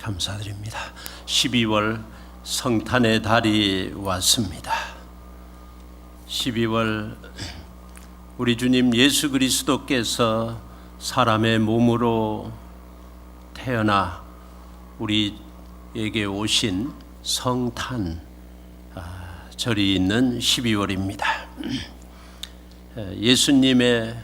감사드립니다. 12월 성탄의 달이 왔습니다. 12월 우리 주님 예수 그리스도께서 사람의 몸으로 태어나 우리에게 오신 성탄 절이 있는 12월입니다. 예수님의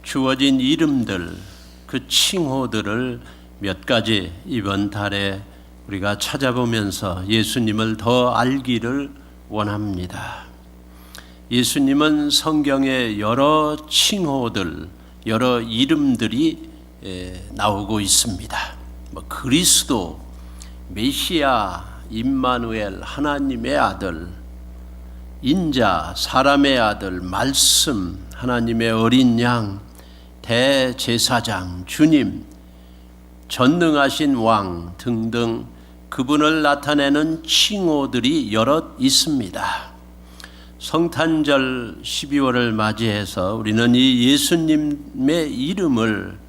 주어진 이름들, 그 칭호들을 몇 가지 이번 달에 우리가 찾아보면서 예수님을 더 알기를 원합니다. 예수님은 성경에 여러 칭호들, 여러 이름들이 나오고 있습니다. 그리스도, 메시아, 임마누엘, 하나님의 아들, 인자, 사람의 아들, 말씀, 하나님의 어린 양, 대제사장, 주님, 전능하신 왕 등등 그분을 나타내는 칭호들이 여럿 있습니다. 성탄절 12월을 맞이해서 우리는 이 예수님의 이름을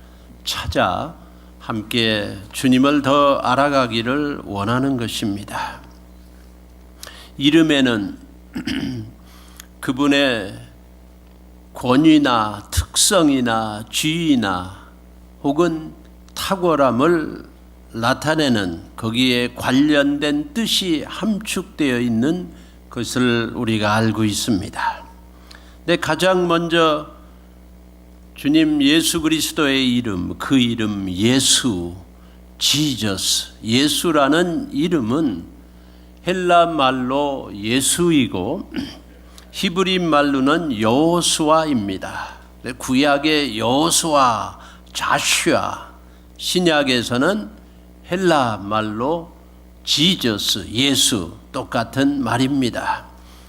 찾아 함께 주님을 더 알아가기를 원하는 것입니다. 이름에는 그분의 권위나 특성이나 지위나 혹은 탁월함을 나타내는 거기에 관련된 뜻이 함축되어 있는 것을 우리가 알고 있습니다. 근데 가장 먼저 주님 예수 그리스도의 이름, 그 이름 예수, 지저스, 예수라는 이름은 헬라 말로 예수이고 히브리 말로는 여호수아입니다. 구약의 여호수아, 자슈아, 신약에서는 헬라 말로 지저스, 예수, 똑같은 말입니다.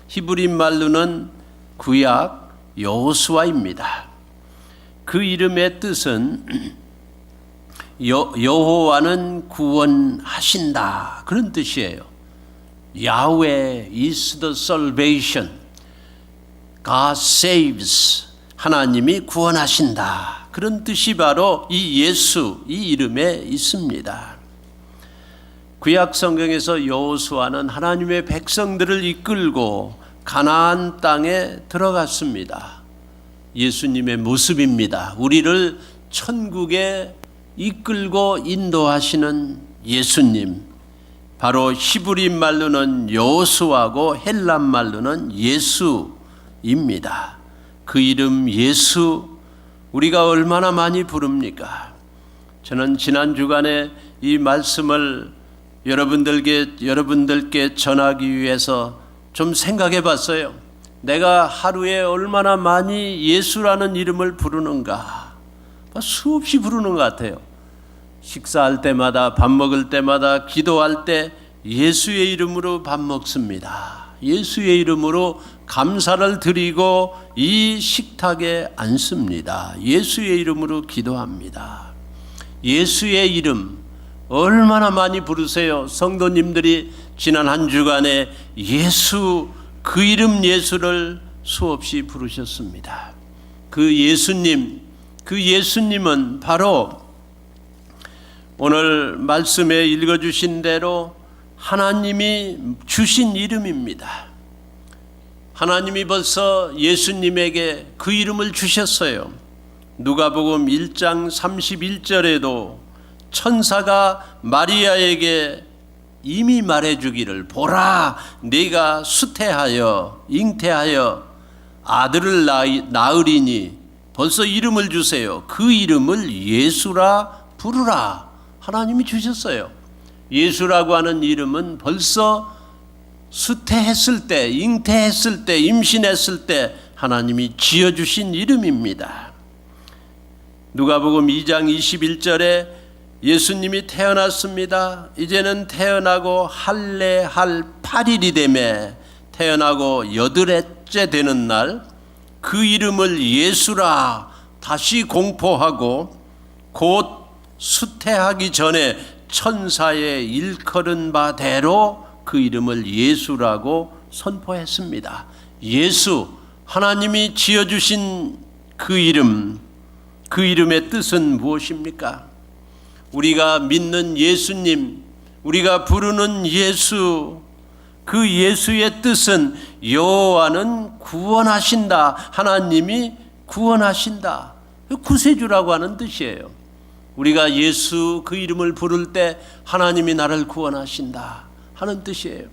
히브리 말로는 구약 여호수아입니다. 그 이름의 뜻은 여호와는 구원하신다, 그런 뜻이에요. Yahweh is the salvation. God saves. 하나님이 구원하신다, 그런 뜻이 바로 이 예수, 이 이름에 있습니다. 구약 성경에서 여호수아는 하나님의 백성들을 이끌고 가나안 땅에 들어갔습니다. 예수님의 모습입니다. 우리를 천국에 이끌고 인도하시는 예수님, 바로 히브리 말로는 여호수아고 헬라 말로는 예수입니다. 그 이름 예수, 우리가 얼마나 많이 부릅니까? 저는 지난 주간에 이 말씀을 여러분들께 전하기 위해서 좀 생각해 봤어요. 내가 하루에 얼마나 많이 예수라는 이름을 부르는가? 수없이 부르는 것 같아요. 식사할 때마다, 밥 먹을 때마다, 기도할 때 예수의 이름으로 밥 먹습니다. 예수의 이름으로 감사를 드리고 이 식탁에 앉습니다. 예수의 이름으로 기도합니다. 예수의 이름 얼마나 많이 부르세요? 성도님들이 지난 한 주간에 예수, 그 이름 예수를 수없이 부르셨습니다. 그 예수님, 그 예수님은 바로 오늘 말씀에 읽어주신 대로 하나님이 주신 이름입니다. 하나님이 벌써 예수님에게 그 이름을 주셨어요. 누가복음 1장 31절에도 천사가 마리아에게 이미 말해주기를, 보라, 네가 수태하여 잉태하여 아들을 낳으리니 벌써 이름을 주세요. 그 이름을 예수라 부르라. 하나님이 주셨어요. 예수라고 하는 이름은 벌써 수태했을 때, 잉태했을 때, 임신했을 때 하나님이 지어주신 이름입니다. 누가복음 2장 21절에 예수님이 태어났습니다. 이제는 태어나고 할례할 8일이 되매 태어나고 8회째 되는 날 그 이름을 예수라 다시 공포하고 곧 수태하기 전에 천사의 일컬은 바대로 그 이름을 예수라고 선포했습니다. 예수, 하나님이 지어주신 그 이름, 그 이름의 뜻은 무엇입니까? 우리가 믿는 예수님, 우리가 부르는 예수, 그 예수의 뜻은 여호와는 구원하신다. 하나님이 구원하신다. 구세주라고 하는 뜻이에요. 우리가 예수 그 이름을 부를 때 하나님이 나를 구원하신다 하는 뜻이에요.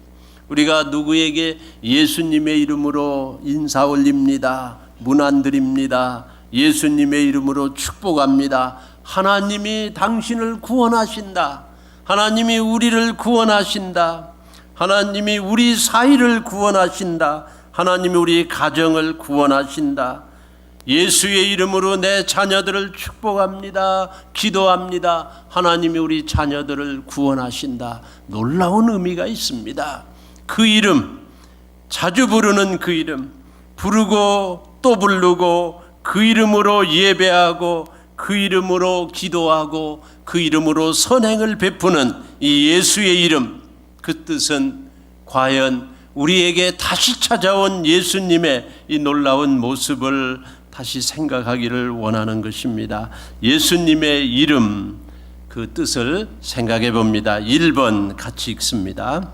우리가 누구에게 예수님의 이름으로 인사 올립니다, 문안 드립니다, 예수님의 이름으로 축복합니다. 하나님이 당신을 구원하신다. 하나님이 우리를 구원하신다. 하나님이 우리 사이를 구원하신다. 하나님이 우리 가정을 구원하신다. 예수의 이름으로 내 자녀들을 축복합니다. 기도합니다. 하나님이 우리 자녀들을 구원하신다. 놀라운 의미가 있습니다. 그 이름, 자주 부르는 그 이름, 부르고 또 부르고 그 이름으로 예배하고 그 이름으로 기도하고 그 이름으로 선행을 베푸는 이 예수의 이름, 그 뜻은 과연 우리에게 다시 찾아온 예수님의 이 놀라운 모습을 다시 생각하기를 원하는 것입니다. 예수님의 이름, 그 뜻을 생각해 봅니다. 1번 같이 읽습니다.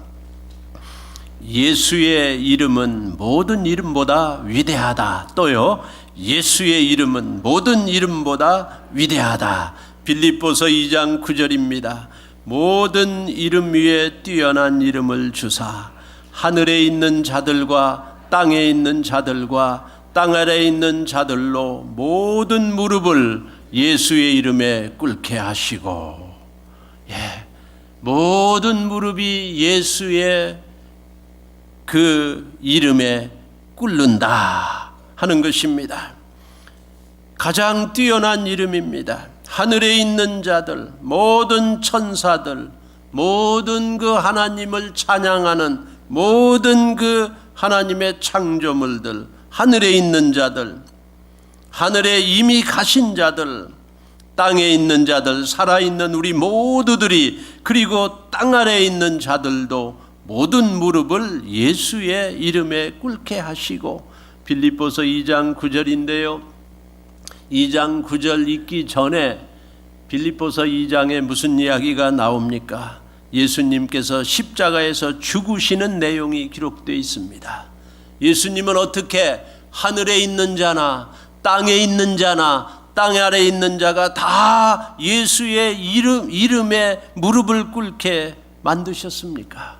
예수의 이름은 모든 이름보다 위대하다. 또요, 예수의 이름은 모든 이름보다 위대하다. 빌립보서 2장 9절입니다. 모든 이름 위에 뛰어난 이름을 주사 하늘에 있는 자들과 땅에 있는 자들과 땅 아래에 있는 자들로 모든 무릎을 예수의 이름에 꿇게 하시고, 모든 무릎이 예수의 그 이름에 꿇는다 하는 것입니다. 가장 뛰어난 이름입니다. 하늘에 있는 자들, 모든 천사들, 모든 그 하나님을 찬양하는 모든 그 하나님의 창조물들, 하늘에 있는 자들, 하늘에 이미 가신 자들, 땅에 있는 자들, 살아있는 우리 모두들이, 그리고 땅 아래에 있는 자들도 모든 무릎을 예수의 이름에 꿇게 하시고, 빌립보서 2장 9절인데요. 2장 9절 읽기 전에 빌립보서 2장에 무슨 이야기가 나옵니까? 예수님께서 십자가에서 죽으시는 내용이 기록되어 있습니다. 예수님은 어떻게 하늘에 있는 자나 땅에 있는 자나 땅 아래에 있는 자가 다 예수의 이름에 무릎을 꿇게 만드셨습니까?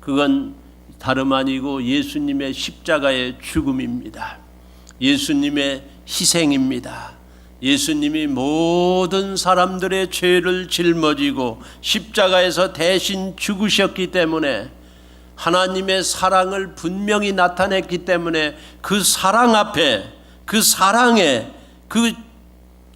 그건 다름 아니고 예수님의 십자가의 죽음입니다. 예수님의 희생입니다. 예수님이 모든 사람들의 죄를 짊어지고 십자가에서 대신 죽으셨기 때문에, 하나님의 사랑을 분명히 나타냈기 때문에 그 사랑 앞에, 그 사랑에, 그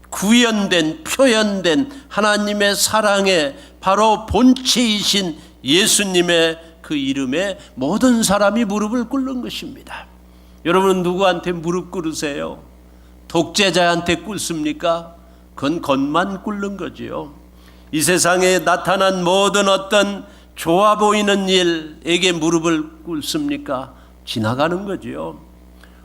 구현된, 표현된 하나님의 사랑에 바로 본체이신 예수님의 그 이름에 모든 사람이 무릎을 꿇는 것입니다. 여러분은 누구한테 무릎 꿇으세요? 독재자한테 꿇습니까? 그건 겉만 꿇는 거지요. 이 세상에 나타난 모든 어떤 좋아 보이는 일에게 무릎을 꿇습니까? 지나가는 거지요.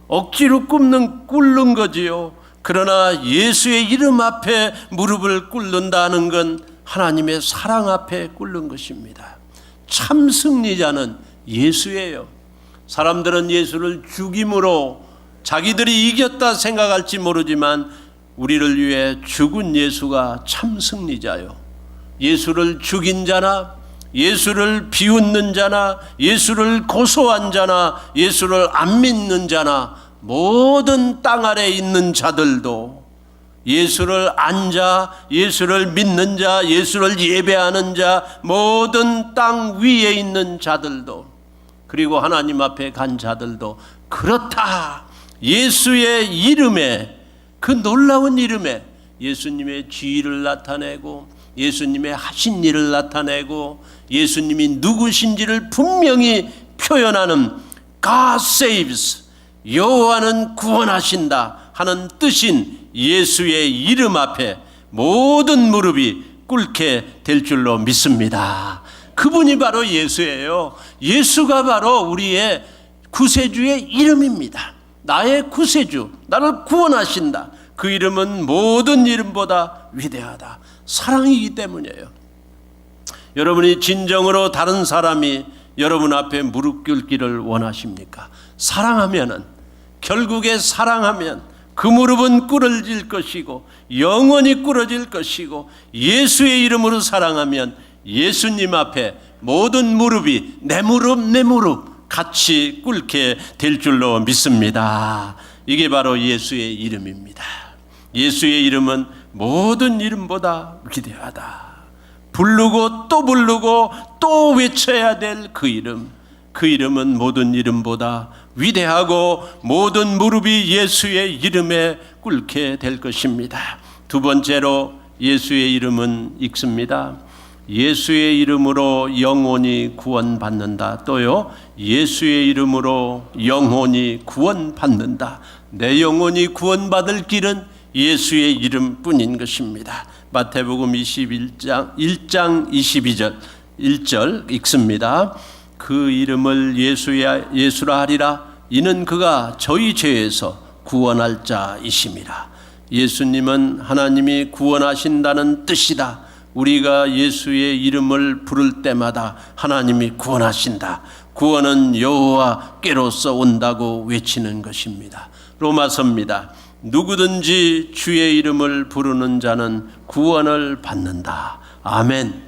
억지로 꿇는 거지요. 그러나 예수의 이름 앞에 무릎을 꿇는다는 건 하나님의 사랑 앞에 꿇는 것입니다. 참 승리자는 예수예요. 사람들은 예수를 죽임으로 자기들이 이겼다 생각할지 모르지만, 우리를 위해 죽은 예수가 참 승리자요. 예수를 죽인 자나, 예수를 비웃는 자나, 예수를 고소한 자나, 예수를 안 믿는 자나, 모든 땅 아래에 있는 자들도, 예수를 안 자, 예수를 믿는 자, 예수를 예배하는 자, 모든 땅 위에 있는 자들도, 그리고 하나님 앞에 간 자들도 그렇다. 예수의 이름에, 그 놀라운 이름에 예수님의 지위를 나타내고, 예수님의 하신 일을 나타내고, 예수님이 누구신지를 분명히 표현하는 God saves, 여호와는 구원하신다 하는 뜻인 예수의 이름 앞에 모든 무릎이 꿇게 될 줄로 믿습니다. 그분이 바로 예수예요. 예수가 바로 우리의 구세주의 이름입니다. 나의 구세주, 나를 구원하신다. 그 이름은 모든 이름보다 위대하다. 사랑이기 때문이에요. 여러분이 진정으로 다른 사람이 여러분 앞에 무릎 꿇기를 원하십니까? 사랑하면은, 결국에 사랑하면 그 무릎은 꿇어질 것이고 영원히 꿇어질 것이고, 예수의 이름으로 사랑하면 예수님 앞에 모든 무릎이 내 무릎 같이 꿇게 될 줄로 믿습니다. 이게 바로 예수의 이름입니다. 예수의 이름은 모든 이름보다 위대하다. 부르고 또 외쳐야 될 그 이름, 그 이름은 모든 이름보다 위대하고 모든 무릎이 예수의 이름에 꿇게 될 것입니다. 두 번째로 예수의 이름은 읽습니다. 예수의 이름으로 영혼이 구원받는다. 또요, 예수의 이름으로 영혼이 구원받는다. 내 영혼이 구원받을 길은 예수의 이름뿐인 것입니다. 마태복음 1장 22절 1절 읽습니다. 그 이름을 예수라 하리라. 이는 그가 저희 죄에서 구원할 자이심이라. 예수님은 하나님이 구원하신다는 뜻이다. 우리가 예수의 이름을 부를 때마다 하나님이 구원하신다. 구원은 여호와께로서 온다고 외치는 것입니다. 로마서입니다. 누구든지 주의 이름을 부르는 자는 구원을 받는다. 아멘.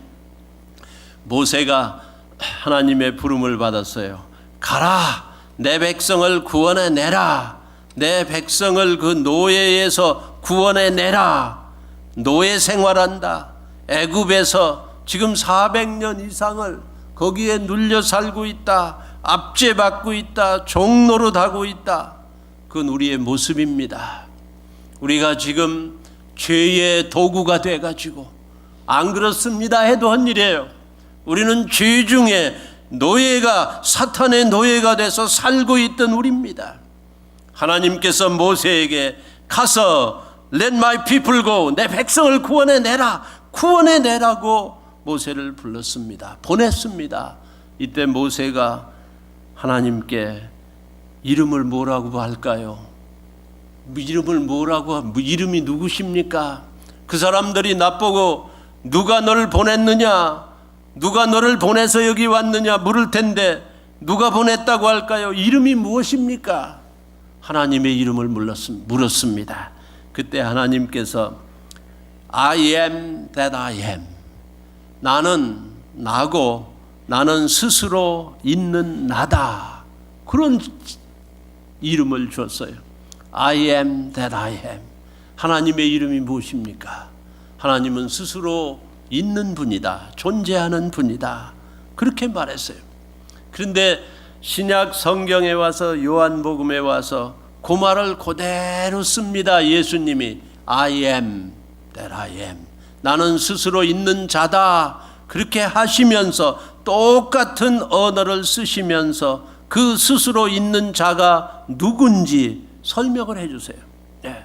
모세가 하나님의 부름을 받았어요. 가라, 내 백성을 구원해 내라. 내 백성을 그 노예에서 구원해 내라. 노예 생활한다. 애굽에서 지금 400년 이상을 거기에 눌려 살고 있다. 압제받고 있다. 종노릇하고 있다. 그건 우리의 모습입니다. 우리가 지금 죄의 도구가 돼가지고, 안 그렇습니다 해도 헛일이에요. 우리는 죄 중에 노예가, 사탄의 노예가 돼서 살고 있던 우리입니다. 하나님께서 모세에게 가서 Let my people go, 내 백성을 구원해내라, 구원해내라고 모세를 불렀습니다. 보냈습니다. 이때 모세가 하나님께 이름을 뭐라고 할까요? 이름을 뭐라고, 이름이 누구십니까? 그 사람들이 나보고 누가 너를 보냈느냐, 누가 너를 보내서 여기 왔느냐 물을 텐데 누가 보냈다고 할까요? 이름이 무엇입니까? 하나님의 이름을 물었습니다. 그때 하나님께서 I am that I am, 나는 나고 나는 스스로 있는 나다, 그런 이름을 줬어요. I am that I am. 하나님의 이름이 무엇입니까? 하나님은 스스로 있는 분이다, 존재하는 분이다, 그렇게 말했어요. 그런데 신약 성경에 와서, 요한복음에 와서 그 말을 그대로 씁니다. 예수님이 I am that I am, 나는 스스로 있는 자다, 그렇게 하시면서 똑같은 언어를 쓰시면서 그 스스로 있는 자가 누군지 설명을 해주세요. 네.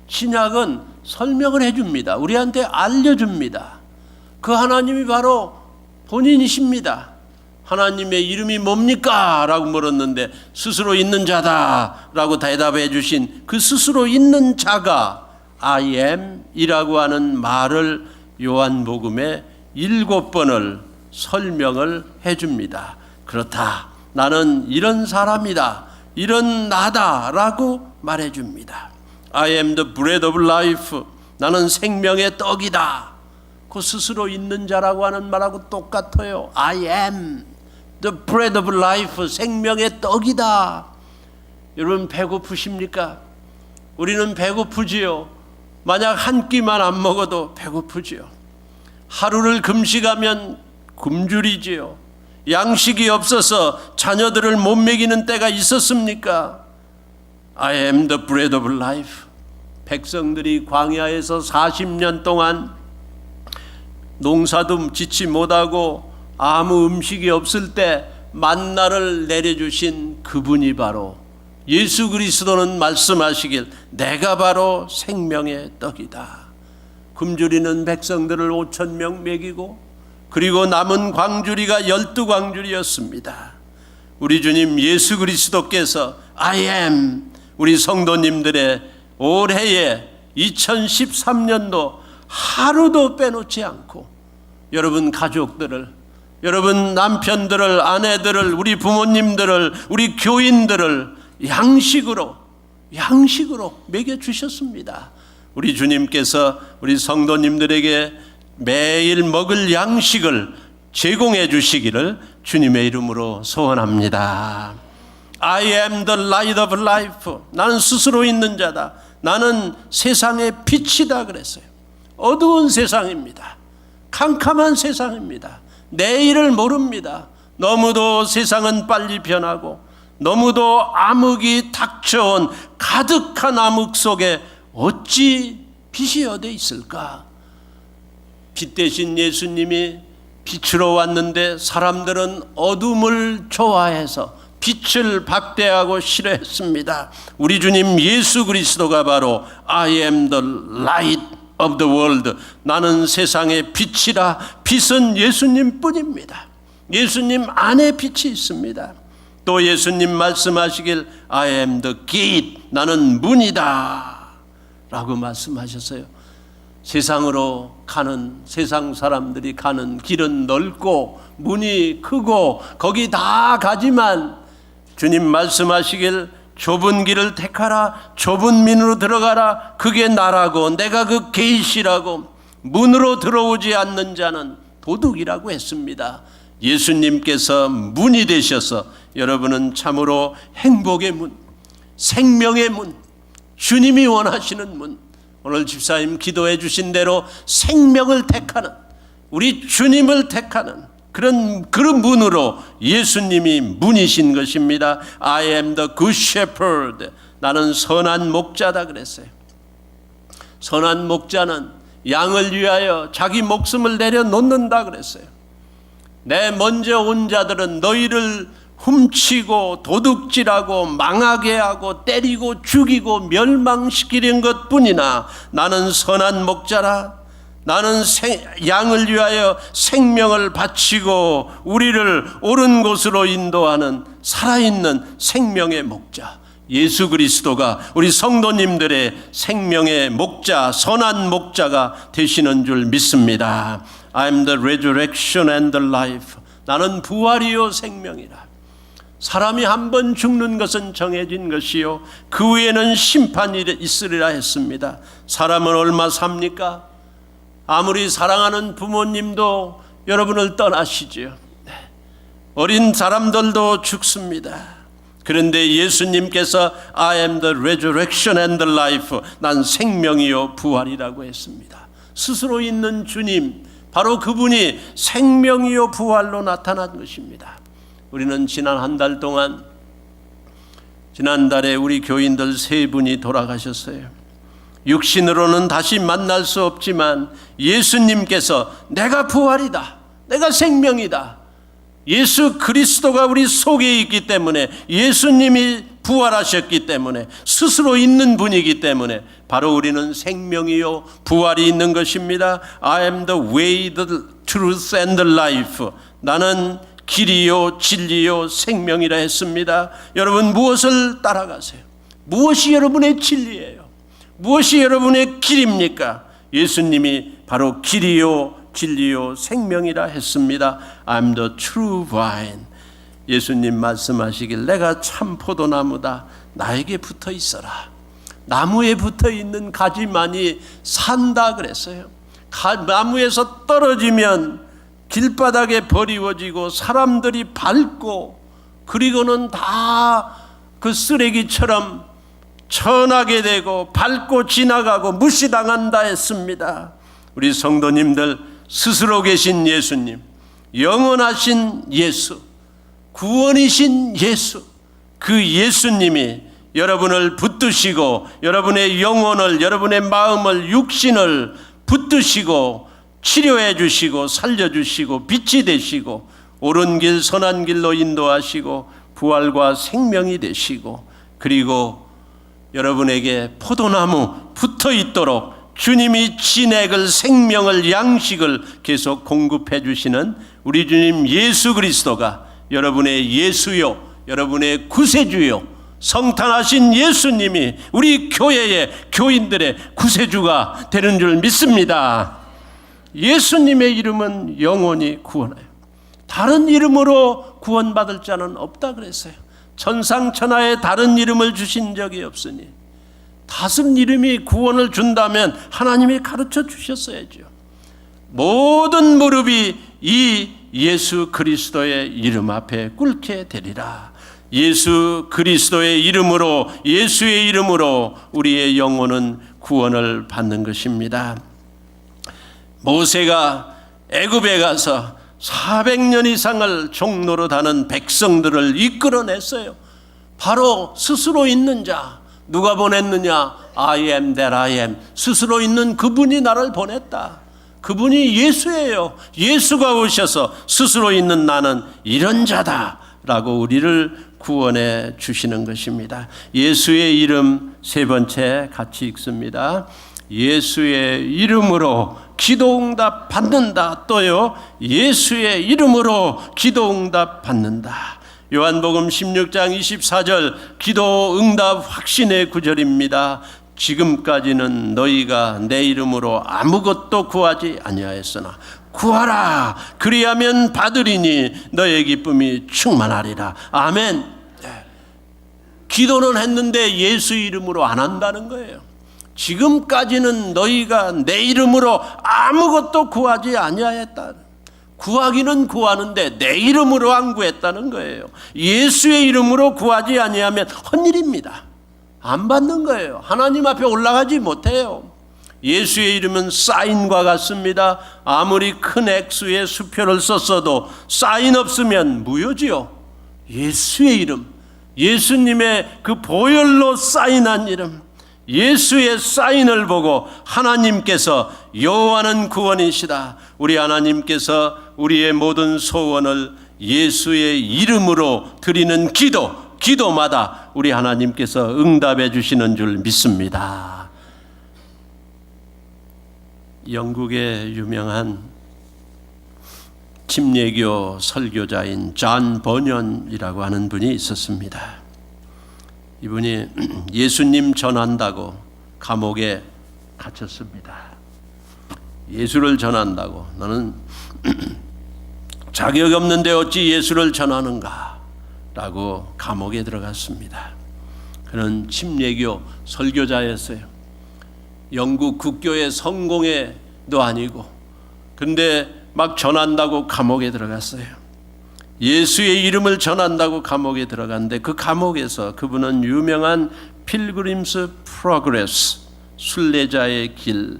신약은 설명을 해줍니다. 우리한테 알려줍니다. 그 하나님이 바로 본인이십니다. 하나님의 이름이 뭡니까? 라고 물었는데 스스로 있는 자다 라고 대답해 주신 그 스스로 있는 자가 I am 이라고 하는 말을 요한복음에 7번을 설명을 해줍니다. 그렇다, 나는 이런 사람이다, 이런 나다 라고 말해줍니다. I am the bread of life, 나는 생명의 떡이다. 그 스스로 있는 자라고 하는 말하고 똑같아요. I am the bread of life, 생명의 떡이다. 여러분 배고프십니까? 우리는 배고프지요. 만약 한 끼만 안 먹어도 배고프지요. 하루를 금식하면 굶주리지요. 양식이 없어서 자녀들을 못 먹이는 때가 있었습니까? I am the bread of life. 백성들이 광야에서 40년 동안 농사도 짓지 못하고 아무 음식이 없을 때 만나를 내려주신 그분이 바로 예수 그리스도는 말씀하시길 내가 바로 생명의 떡이다. 굶주리는 백성들을 5,000명 먹이고 그리고 남은 광주리가 12광주리였습니다. 우리 주님 예수 그리스도께서 I am 우리 성도님들의 올해에 2013년도 하루도 빼놓지 않고 여러분 가족들을, 여러분 남편들을, 아내들을, 우리 부모님들을, 우리 교인들을 양식으로 먹여주셨습니다. 우리 주님께서 우리 성도님들에게 매일 먹을 양식을 제공해 주시기를 주님의 이름으로 소원합니다. I am the light of life. 나는 스스로 있는 자다. 나는 세상의 빛이다 그랬어요. 어두운 세상입니다. 캄캄한 세상입니다. 내일을 모릅니다. 너무도 세상은 빨리 변하고 너무도 암흑이 닥쳐온 가득한 암흑 속에 어찌 빛이 어디 있을까? 빛 대신 예수님이 빛으로 왔는데 사람들은 어둠을 좋아해서 빛을 박대하고 싫어했습니다. 우리 주님 예수 그리스도가 바로 I am the light of the world. 나는 세상의 빛이라. 빛은 예수님 뿐입니다. 예수님 안에 빛이 있습니다. 또 예수님 말씀하시길 I am the gate. 나는 문이다 라고 말씀하셨어요. 세상으로 가는, 세상 사람들이 가는 길은 넓고 문이 크고 거기 다 가지만 주님 말씀하시길 좁은 길을 택하라. 좁은 문으로 들어가라. 그게 나라고 내가 그 게이시라고. 문으로 들어오지 않는 자는 도둑이라고 했습니다. 예수님께서 문이 되셔서 여러분은 참으로 행복의 문, 생명의 문, 주님이 원하시는 문, 오늘 집사님 기도해 주신 대로 생명을 택하는, 우리 주님을 택하는 그런 문으로 예수님이 문이신 것입니다. I am the good shepherd. 나는 선한 목자다 그랬어요. 선한 목자는 양을 위하여 자기 목숨을 내려놓는다 그랬어요. 내 먼저 온 자들은 너희를 훔치고 도둑질하고 망하게 하고 때리고 죽이고 멸망시키는 것뿐이나 나는 선한 목자라. 나는 양을 위하여 생명을 바치고 우리를 옳은 곳으로 인도하는 살아있는 생명의 목자 예수 그리스도가 우리 성도님들의 생명의 목자, 선한 목자가 되시는 줄 믿습니다. I am the resurrection and the life. 나는 부활이요 생명이라. 사람이 한 번 죽는 것은 정해진 것이요 그 후에는 심판이 있으리라 했습니다. 사람은 얼마 삽니까? 아무리 사랑하는 부모님도 여러분을 떠나시죠. 어린 사람들도 죽습니다. 그런데 예수님께서 I am the resurrection and the life. 난 생명이요 부활이라고 했습니다. 스스로 있는 주님, 바로 그분이 생명이요 부활로 나타난 것입니다. 우리는 지난 한 달 동안, 지난달에 우리 교인들 3분이 돌아가셨어요. 육신으로는 다시 만날 수 없지만 예수님께서 내가 부활이다, 내가 생명이다, 예수 그리스도가 우리 속에 있기 때문에, 예수님이 부활하셨기 때문에, 스스로 있는 분이기 때문에 바로 우리는 생명이요 부활이 있는 것입니다. I am the way, the truth and the life. 나는 길이요 진리요 생명이라 했습니다. 여러분 무엇을 따라가세요? 무엇이 여러분의 진리예요? 무엇이 여러분의 길입니까? 예수님이 바로 길이요 진리요 생명이라 했습니다. I'm the true vine. 예수님 말씀하시길 내가 참 포도나무다. 나에게 붙어 있어라. 나무에 붙어 있는 가지만이 산다 그랬어요. 나무에서 떨어지면 길바닥에 버리워지고 사람들이 밟고 그리고는 다 그 쓰레기처럼 천하게 되고 밟고 지나가고 무시당한다 했습니다. 우리 성도님들 스스로 계신 예수님, 영원하신 예수, 구원이신 예수, 그 예수님이 여러분을 붙드시고 여러분의 영혼을, 여러분의 마음을, 육신을 붙드시고 치료해 주시고 살려주시고 빛이 되시고 옳은 길 선한 길로 인도하시고 부활과 생명이 되시고 그리고 여러분에게 포도나무 붙어 있도록 주님이 진액을, 생명을, 양식을 계속 공급해 주시는 우리 주님 예수 그리스도가 여러분의 예수요, 여러분의 구세주요, 성탄하신 예수님이 우리 교회의 교인들의 구세주가 되는 줄 믿습니다. 예수님의 이름은 영원히 구원해요. 다른 이름으로 구원받을 자는 없다 그랬어요. 천상천하에 다른 이름을 주신 적이 없으니 다른 이름이 구원을 준다면 하나님이 가르쳐 주셨어야죠. 모든 무릎이 이 예수 그리스도의 이름 앞에 꿇게 되리라. 예수 그리스도의 이름으로, 예수의 이름으로 우리의 영혼은 구원을 받는 것입니다. 모세가 애굽에 가서 400년 이상을 종노릇하는 백성들을 이끌어냈어요. 바로 스스로 있는 자, 누가 보냈느냐? I am that I am. 스스로 있는 그분이 나를 보냈다. 그분이 예수예요. 예수가 오셔서 스스로 있는 나는 이런 자다 라고 우리를 구원해 주시는 것입니다. 예수의 이름 세 번째 같이 읽습니다. 예수의 이름으로 기도응답 받는다. 또요, 예수의 이름으로 기도응답 받는다. 요한복음 16장 24절 기도응답 확신의 구절입니다. 지금까지는 너희가 내 이름으로 아무것도 구하지 아니하였으나 구하라 그리하면 받으리니 너의 기쁨이 충만하리라. 아멘. 기도는 했는데 예수 이름으로 안 한다는 거예요. 지금까지는 너희가 내 이름으로 아무것도 구하지 아니하였다. 구하기는 구하는데 내 이름으로 안 구했다는 거예요. 예수의 이름으로 구하지 아니하면 헛일입니다. 안 받는 거예요. 하나님 앞에 올라가지 못해요. 예수의 이름은 사인과 같습니다. 아무리 큰 액수의 수표를 썼어도 사인 없으면 무효지요. 예수의 이름, 예수님의 그 보혈로 사인한 이름, 예수의 사인을 보고 하나님께서 여호와는 구원이시다. 우리 하나님께서 우리의 모든 소원을 예수의 이름으로 드리는 기도마다 우리 하나님께서 응답해 주시는 줄 믿습니다. 영국의 유명한 침례교 설교자인 존 버년이라고 하는 분이 있었습니다. 이분이 예수님 전한다고 감옥에 갇혔습니다. 예수를 전한다고, 너는 자격 없는데 어찌 예수를 전하는가 라고 감옥에 들어갔습니다. 그는 침례교 설교자였어요. 영국 국교의 성공회도 아니고, 근데 막 전한다고 감옥에 들어갔어요. 예수의 이름을 전한다고 감옥에 들어갔는데 그 감옥에서 그분은 유명한 필그림스 프로그레스, 순례자의 길,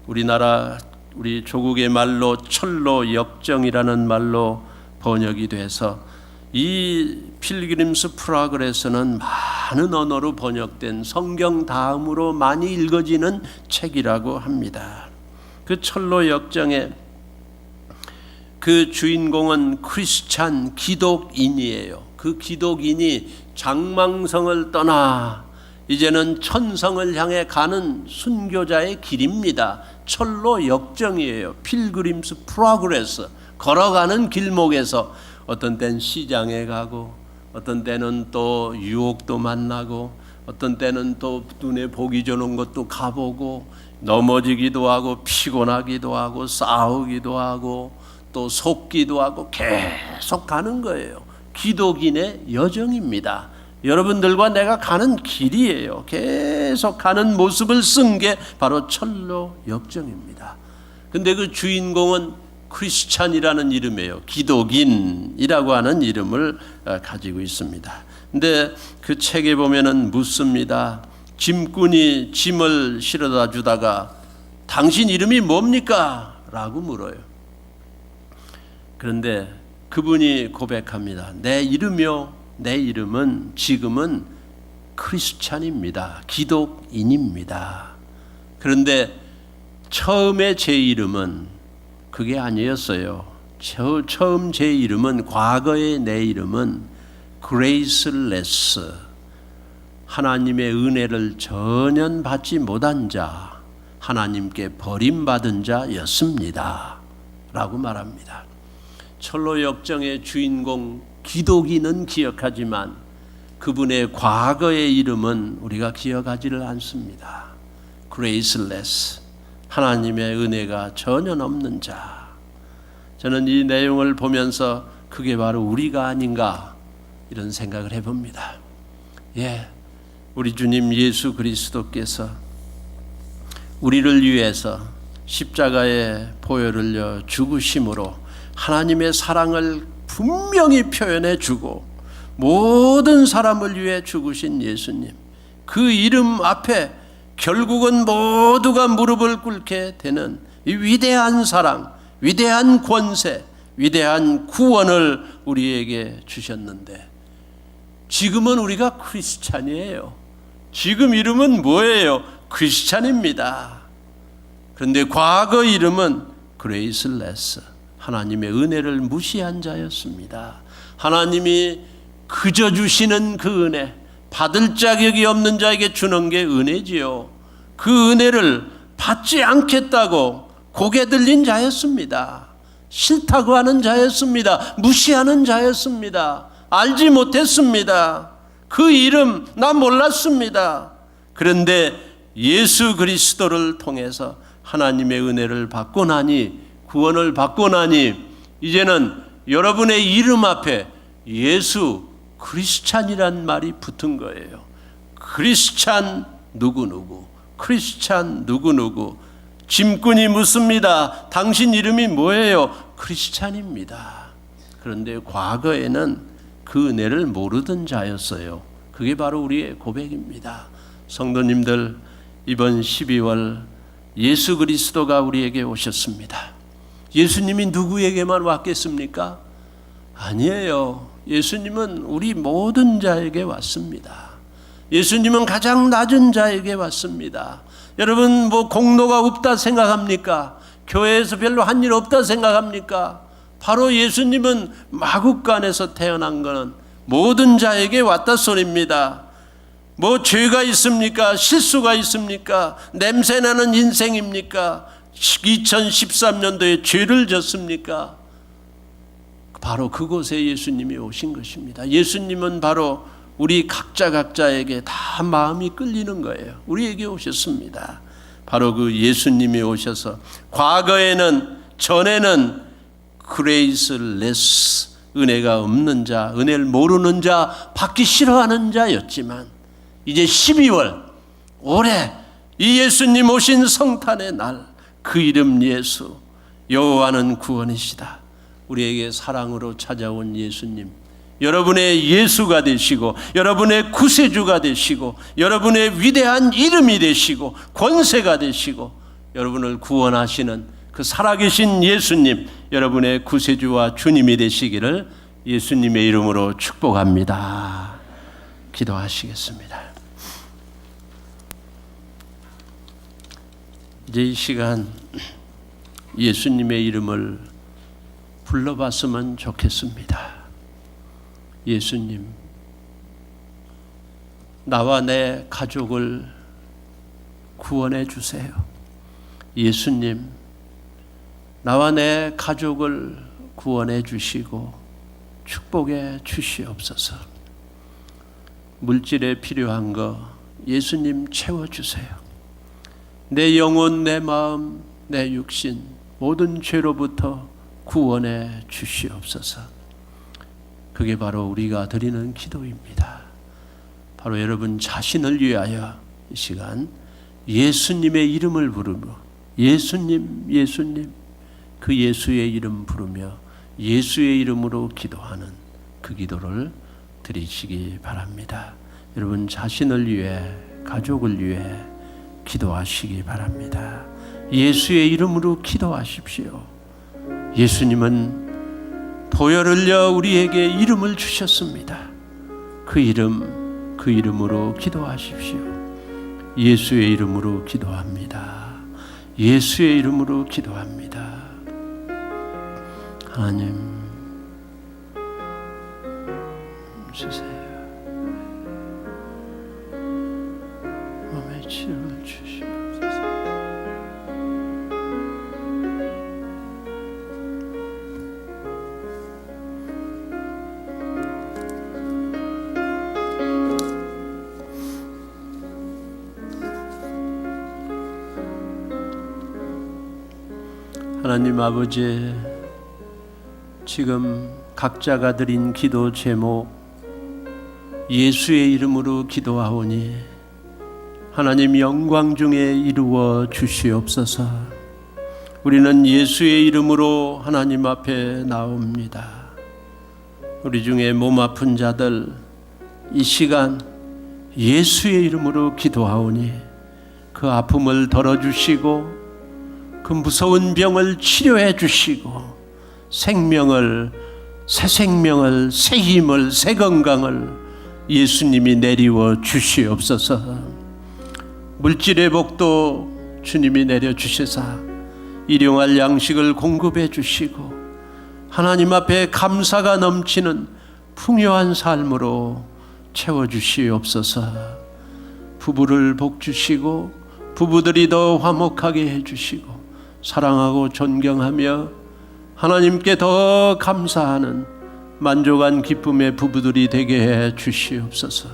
우리 조국의 말로 철로 역정이라는 말로 번역이 돼서 이 필그림스 프로그레스는 많은 언어로 번역된 성경 다음으로 많이 읽어지는 책이라고 합니다. 그 철로 역정에 그 주인공은 크리스찬 기독인이에요. 그 기독인이 장망성을 떠나 이제는 천성을 향해 가는 순교자의 길입니다. 철로 역정이에요. 필그림스 프로그레스, 걸어가는 길목에서 어떤 때는 시장에 가고, 어떤 때는 또 유혹도 만나고, 어떤 때는 또 눈에 보기 좋은 것도 가보고, 넘어지기도 하고, 피곤하기도 하고, 싸우기도 하고, 또 속기도 하고, 계속 가는 거예요. 기독인의 여정입니다. 여러분들과 내가 가는 길이에요. 계속 가는 모습을 쓴 게 바로 철로 역정입니다. 근데 그 주인공은 크리스찬이라는 이름이에요. 기독인이라고 하는 이름을 가지고 있습니다. 근데 그 책에 보면은 묻습니다. 짐꾼이 짐을 실어다 주다가 당신 이름이 뭡니까? 라고 물어요. 그런데 그분이 고백합니다. 내 이름은 지금은 크리스찬입니다. 기독인입니다. 그런데 처음에 제 이름은 그게 아니었어요. 처음 제 이름은, 과거의 내 이름은 graceless, 하나님의 은혜를 전혀 받지 못한 자, 하나님께 버림받은 자였습니다. 라고 말합니다. 철로 역정의 주인공 기독인은 기억하지만 그분의 과거의 이름은 우리가 기억하지를 않습니다. Graceless, 하나님의 은혜가 전혀 없는 자. 저는 이 내용을 보면서 그게 바로 우리가 아닌가 이런 생각을 해봅니다. 우리 주님 예수 그리스도께서 우리를 위해서 십자가에 보혈을 흘려 죽으심으로 하나님의 사랑을 분명히 표현해 주고 모든 사람을 위해 죽으신 예수님, 그 이름 앞에 결국은 모두가 무릎을 꿇게 되는 이 위대한 사랑, 위대한 권세, 위대한 구원을 우리에게 주셨는데 지금은 우리가 크리스찬이에요. 지금 이름은 뭐예요? 크리스찬입니다. 그런데 과거 이름은 그레이슬레스, 하나님의 은혜를 무시한 자였습니다. 하나님이 그저 주시는 그 은혜, 받을 자격이 없는 자에게 주는 게 은혜지요. 그 은혜를 받지 않겠다고 고개 들린 자였습니다. 싫다고 하는 자였습니다. 무시하는 자였습니다. 알지 못했습니다. 그 이름 나 몰랐습니다. 그런데 예수 그리스도를 통해서 하나님의 은혜를 받고 나니, 구원을 받고 나니 이제는 여러분의 이름 앞에 예수 크리스찬이란 말이 붙은 거예요. 크리스찬 누구누구, 크리스찬 누구누구. 짐꾼이 묻습니다. 당신 이름이 뭐예요? 크리스찬입니다. 그런데 과거에는 그 은혜를 모르던 자였어요. 그게 바로 우리의 고백입니다. 성도님들, 이번 12월 예수 그리스도가 우리에게 오셨습니다. 예수님이 누구에게만 왔겠습니까? 아니에요. 예수님은 우리 모든 자에게 왔습니다. 예수님은 가장 낮은 자에게 왔습니다. 여러분 공로가 없다 생각합니까? 교회에서 별로 한 일 없다 생각합니까? 바로 예수님은 마국간에서 태어난 것은 모든 자에게 왔다 소리입니다. 죄가 있습니까? 실수가 있습니까? 냄새나는 인생입니까? 2013년도에 죄를 졌습니까? 바로 그곳에 예수님이 오신 것입니다. 예수님은 바로 우리 각자에게 다 마음이 끌리는 거예요. 우리에게 오셨습니다. 바로 그 예수님이 오셔서 전에는 그레이스레스, 은혜가 없는 자, 은혜를 모르는 자, 받기 싫어하는 자였지만 이제 12월 올해 이 예수님 오신 성탄의 날, 그 이름 예수, 여호와는 구원이시다. 우리에게 사랑으로 찾아온 예수님, 여러분의 예수가 되시고 여러분의 구세주가 되시고 여러분의 위대한 이름이 되시고 권세가 되시고 여러분을 구원하시는 그 살아계신 예수님, 여러분의 구세주와 주님이 되시기를 예수님의 이름으로 축복합니다. 기도하시겠습니다. 이제 이 시간 예수님의 이름을 불러봤으면 좋겠습니다. 예수님, 나와 내 가족을 구원해 주세요. 예수님, 나와 내 가족을 구원해 주시고 축복해 주시옵소서. 물질에 필요한 거 예수님 채워주세요. 내 영혼, 내 마음, 내 육신 모든 죄로부터 구원해 주시옵소서. 그게 바로 우리가 드리는 기도입니다. 바로 여러분 자신을 위하여 이 시간 예수님의 이름을 부르며 예수님, 예수님, 그 예수의 이름 부르며 예수의 이름으로 기도하는 그 기도를 드리시기 바랍니다. 여러분 자신을 위해, 가족을 위해 기도하시기 바랍니다. 예수의 이름으로 기도하십시오. 예수님은 보혈 흘려 우리에게 이름을 주셨습니다. 그 이름으로 기도하십시오. 예수의 이름으로 기도합니다. 예수의 이름으로 기도합니다. 하나님 주세요. 몸에 치료를 주시옵소서. 하나님 아버지, 지금 각자가 드린 기도 제목 예수의 이름으로 기도하오니 하나님 영광 중에 이루어 주시옵소서. 우리는 예수의 이름으로 하나님 앞에 나옵니다. 우리 중에 몸 아픈 자들 이 시간 예수의 이름으로 기도하오니 그 아픔을 덜어주시고 그 무서운 병을 치료해 주시고 생명을, 새 생명을, 새 힘을, 새 건강을 예수님이 내리워 주시옵소서. 물질의 복도 주님이 내려주시사 일용할 양식을 공급해 주시고 하나님 앞에 감사가 넘치는 풍요한 삶으로 채워주시옵소서. 부부를 복주시고 부부들이 더 화목하게 해주시고 사랑하고 존경하며 하나님께 더 감사하는 만족한 기쁨의 부부들이 되게 해 주시옵소서.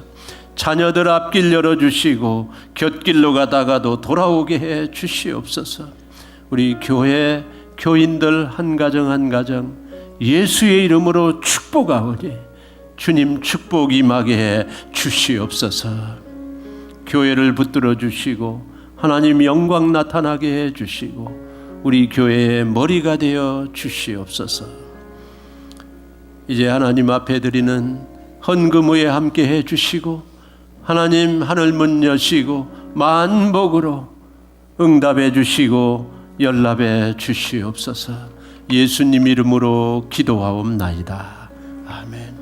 자녀들 앞길 열어주시고 곁길로 가다가도 돌아오게 해 주시옵소서. 우리 교회 교인들 한 가정 한 가정 예수의 이름으로 축복하오니 주님 축복 임하게 해 주시옵소서. 교회를 붙들어 주시고 하나님 영광 나타나게 해 주시고 우리 교회의 머리가 되어 주시옵소서. 이제 하나님 앞에 드리는 헌금 후에 함께 해 주시고 하나님 하늘문 여시고 만복으로 응답해 주시고 연락해 주시옵소서. 예수님 이름으로 기도하옵나이다. 아멘.